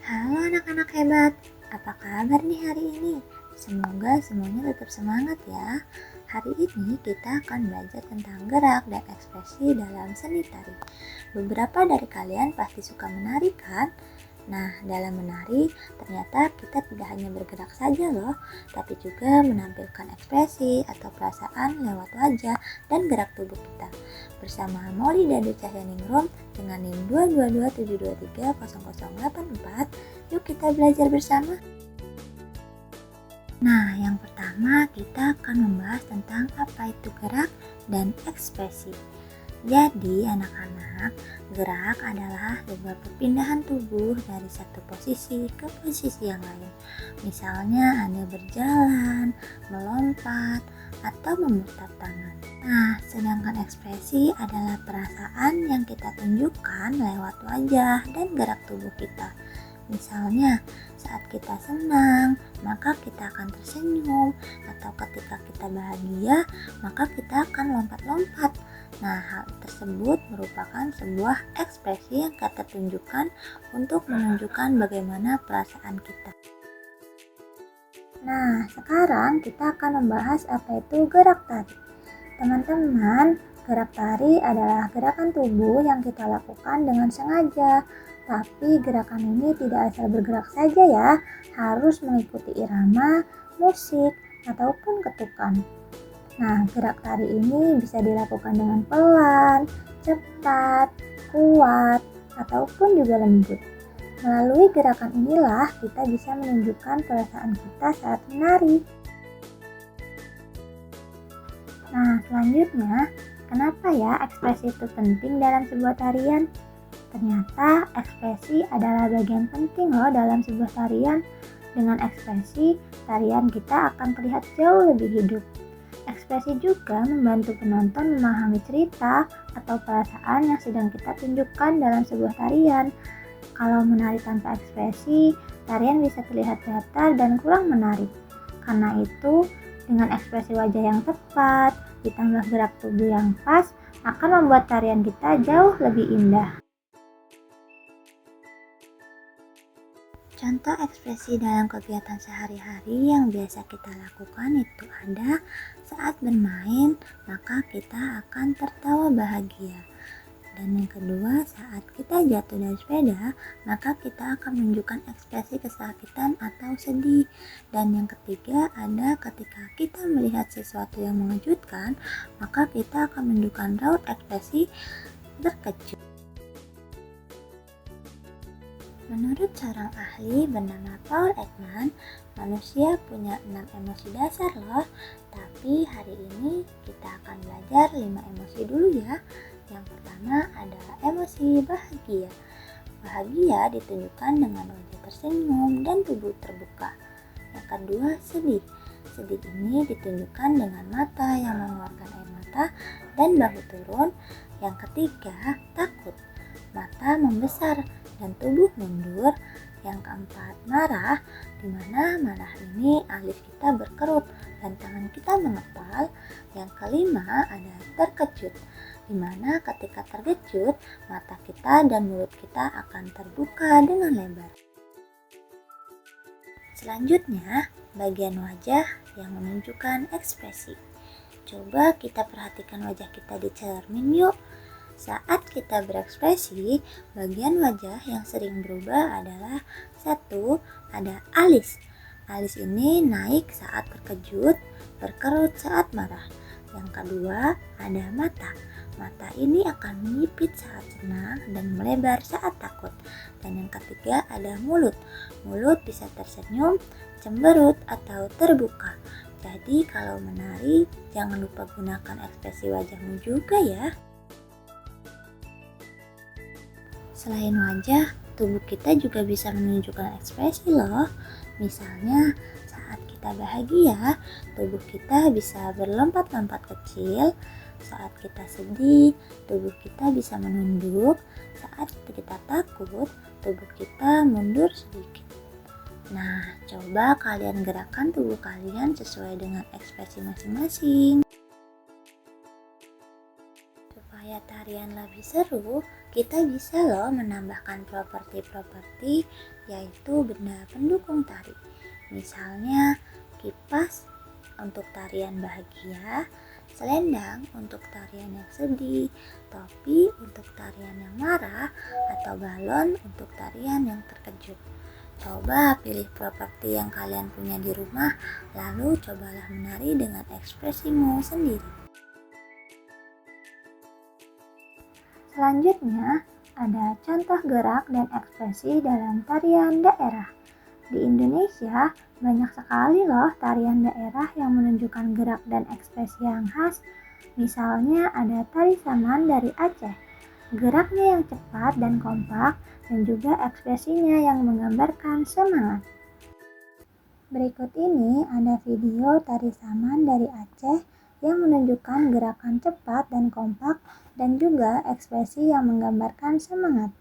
Halo anak-anak hebat, apa kabar nih hari ini? Semoga semuanya tetap semangat ya. Hari ini kita akan belajar tentang gerak dan ekspresi dalam seni tari. Beberapa dari kalian pasti suka menari kan? Nah, dalam menari ternyata kita tidak hanya bergerak saja loh, tapi juga menampilkan ekspresi atau perasaan lewat wajah dan gerak tubuh kita. Bersama Mauli Dadu Cahyaningrum dengan NIM 22272300084, yuk kita belajar bersama. Nah, yang pertama kita akan membahas tentang apa itu gerak dan ekspresi. Jadi anak-anak, gerak adalah sebuah perpindahan tubuh dari satu posisi ke posisi yang lain. Misalnya Anda berjalan, melompat, atau memutar tangan. Nah, sedangkan ekspresi adalah perasaan yang kita tunjukkan lewat wajah dan gerak tubuh kita. Misalnya, saat kita senang, maka kita akan tersenyum, atau ketika kita bahagia, maka kita akan lompat-lompat. Nah, hal tersebut merupakan sebuah ekspresi yang kita tunjukkan untuk menunjukkan bagaimana perasaan kita. Nah, sekarang kita akan membahas apa itu gerak tari. Teman-teman, gerak tari adalah gerakan tubuh yang kita lakukan dengan sengaja. Tapi gerakan ini tidak asal bergerak saja ya, harus mengikuti irama, musik, ataupun ketukan. Nah, gerak tari ini bisa dilakukan dengan pelan, cepat, kuat, ataupun juga lembut. Melalui gerakan inilah kita bisa menunjukkan perasaan kita saat menari. Nah, selanjutnya, kenapa ya ekspresi itu penting dalam sebuah tarian? Ternyata ekspresi adalah bagian penting loh dalam sebuah tarian. Dengan ekspresi, tarian kita akan terlihat jauh lebih hidup. Ekspresi juga membantu penonton memahami cerita atau perasaan yang sedang kita tunjukkan dalam sebuah tarian. Kalau menari tanpa ekspresi, tarian bisa terlihat datar dan kurang menarik. Karena itu, dengan ekspresi wajah yang tepat, ditambah gerak tubuh yang pas, akan membuat tarian kita jauh lebih indah. Contoh ekspresi dalam kegiatan sehari-hari yang biasa kita lakukan itu ada saat bermain, maka kita akan tertawa bahagia. Dan yang kedua, saat kita jatuh dari sepeda, maka kita akan menunjukkan ekspresi kesakitan atau sedih. Dan yang ketiga, ada ketika kita melihat sesuatu yang mengejutkan, maka kita akan menunjukkan raut ekspresi terkejut. Menurut seorang ahli bernama Paul Ekman, manusia punya 6 emosi dasar loh. Tapi hari ini kita akan belajar 5 emosi dulu ya. Yang pertama adalah emosi bahagia. Bahagia ditunjukkan dengan wajah tersenyum dan tubuh terbuka. Yang kedua, sedih. Sedih ini ditunjukkan dengan mata yang mengeluarkan air mata dan bahu turun. Yang ketiga, takut. Mata membesar dan tubuh mundur. Yang keempat, marah, di mana marah ini alis kita berkerut dan tangan kita mengepal. Yang kelima ada terkejut, di mana ketika terkejut mata kita dan mulut kita akan terbuka dengan lebar. Selanjutnya, bagian wajah yang menunjukkan ekspresi. Coba kita perhatikan wajah kita di cermin yuk. Saat kita berekspresi, bagian wajah yang sering berubah adalah satu, ada alis. Alis ini naik saat terkejut, berkerut saat marah. Yang kedua, ada mata. Mata ini akan menyipit saat senang dan melebar saat takut. Dan yang ketiga, ada mulut. Mulut bisa tersenyum, cemberut, atau terbuka. Jadi kalau menari, jangan lupa gunakan ekspresi wajahmu juga ya. Selain wajah, tubuh kita juga bisa menunjukkan ekspresi loh. Misalnya, saat kita bahagia, tubuh kita bisa berlompat-lompat kecil. Saat kita sedih, tubuh kita bisa menunduk. Saat kita takut, tubuh kita mundur sedikit. Nah, coba kalian gerakkan tubuh kalian sesuai dengan ekspresi masing-masing. Supaya tarian lebih lebih seru, kita bisa loh menambahkan properti-properti yaitu benda pendukung tari. Misalnya kipas untuk tarian bahagia, selendang untuk tarian yang sedih, topi untuk tarian yang marah, atau balon untuk tarian yang terkejut. Coba pilih properti yang kalian punya di rumah, lalu cobalah menari dengan ekspresimu sendiri. Selanjutnya, ada contoh gerak dan ekspresi dalam tarian daerah. Di Indonesia, banyak sekali loh tarian daerah yang menunjukkan gerak dan ekspresi yang khas. Misalnya ada tari saman dari Aceh. Geraknya yang cepat dan kompak dan juga ekspresinya yang menggambarkan semangat. Berikut ini ada video tari saman dari Aceh yang menunjukkan gerakan cepat dan kompak dan juga ekspresi yang menggambarkan semangat.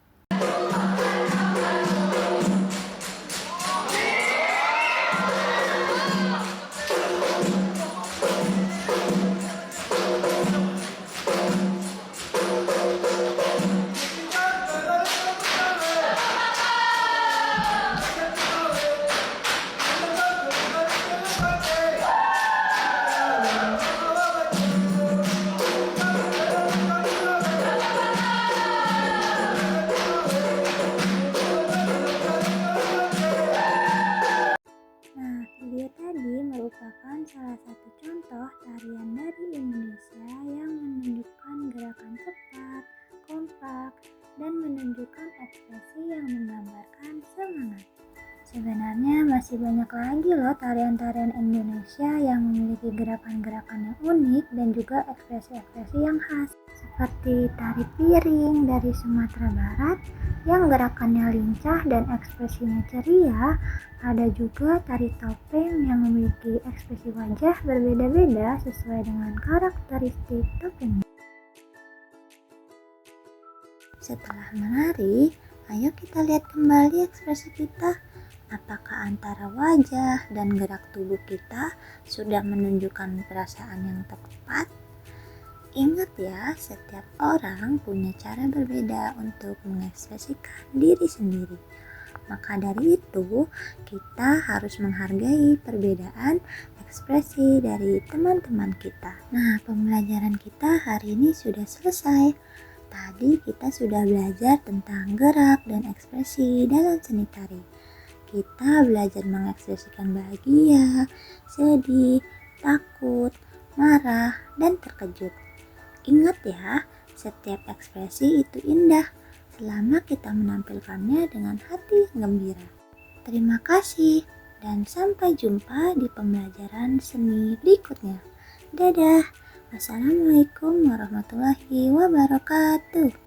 Video tadi merupakan salah satu contoh tarian dari Indonesia yang menunjukkan gerakan cepat, kompak, dan menunjukkan ekspresi yang menggambarkan semangat. Sebenarnya masih banyak lagi loh tarian-tarian Indonesia yang memiliki gerakan-gerakan yang unik dan juga ekspresi-ekspresi yang khas. Seperti tari piring dari Sumatera Barat yang gerakannya lincah dan ekspresinya ceria. Ada juga tari topeng yang memiliki ekspresi wajah berbeda-beda sesuai dengan karakteristik topengnya. Setelah menari, ayo kita lihat kembali ekspresi kita. Apakah antara wajah dan gerak tubuh kita sudah menunjukkan perasaan yang tepat? Ingat ya, setiap orang punya cara berbeda untuk mengekspresikan diri sendiri. Maka dari itu, kita harus menghargai perbedaan ekspresi dari teman-teman kita. Nah, pembelajaran kita hari ini sudah selesai. Tadi kita sudah belajar tentang gerak dan ekspresi dalam seni tari. Kita belajar mengekspresikan bahagia, sedih, takut, marah, dan terkejut. Ingat ya, setiap ekspresi itu indah selama kita menampilkannya dengan hati gembira. Terima kasih dan sampai jumpa di pembelajaran seni berikutnya. Dadah. Wassalamualaikum warahmatullahi wabarakatuh.